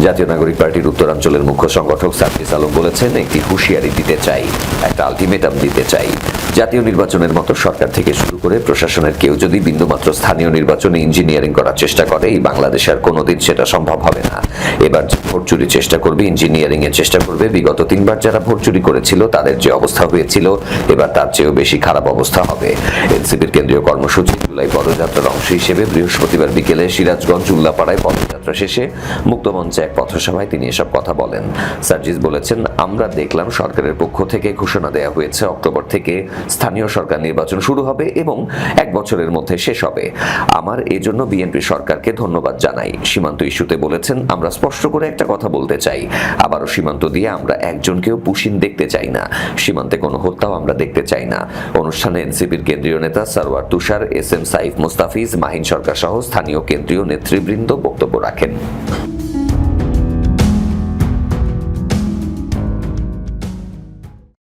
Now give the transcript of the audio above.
জাতীয় নাগরিক পার্টির উত্তরাঞ্চলের মুখ্য সংগঠক সার্জিস আলম বলেছেন, একটি হুঁশিয়ারি দিতে চাই, একটা আলটিমেটাম দিতে চাই। জাতীয় নির্বাচনের মতো সরকার থেকে শুরু করে প্রশাসনের কেউ যদি বিন্দুমাত্র স্থানীয় নির্বাচনে ইঞ্জিনিয়ারিং করার চেষ্টা করে, এই বাংলাদেশে আর কোনোদিন সেটা সম্ভব হবে না। এবার ভোট চুরির চেষ্টা করবে, ইঞ্জিনিয়ারিং এর চেষ্টা করবে, বিগত 3 বার যারা ভোট চুরি করেছিল তাদের যে অবস্থা হয়েছিল এবার তার চেয়েও বেশি খারাপ অবস্থা হবে। এনসিপির কেন্দ্রীয় কর্মসূচি জুলাই পদযাত্রার অংশ হিসেবে বৃহস্পতিবার বিকেলে সিরাজগঞ্জ উল্লাপাড়ায় পদযাত্রা শেষে মুক্তমঞ্চে এক পথসভায় তিনি এসব কথা বলেন। সার্জিস বলেছেন, আমরা দেখলাম সরকারের পক্ষ থেকে ঘোষণা দেওয়া হয়েছে অক্টোবর থেকে স্থানীয় সরকার নির্বাচন শুরু হবে এবং 1 বছরের মধ্যে শেষ হবে। আমার এজন্য বিএনপি সরকারকে ধন্যবাদ জানাই। সীমান্ত ইস্যুতে বলেছেন, আমরা স্পষ্ট করে একটা কথা বলতে চাই, আবারও সীমান্ত দিয়ে আমরা একজনকেও পুশিন দেখতে চাই না, সীমান্তে কোনো হত্যাও আমরা দেখতে চাই না। অনুষ্ঠানে এনসিপির কেন্দ্রীয় নেতা সরওয়ার তুষার, এস এম সাইফ মুস্তাফিজ, মাহিন সরকার সহ স্থানীয় কেন্দ্রীয় নেতৃবৃন্দ বক্তব্য রাখেন।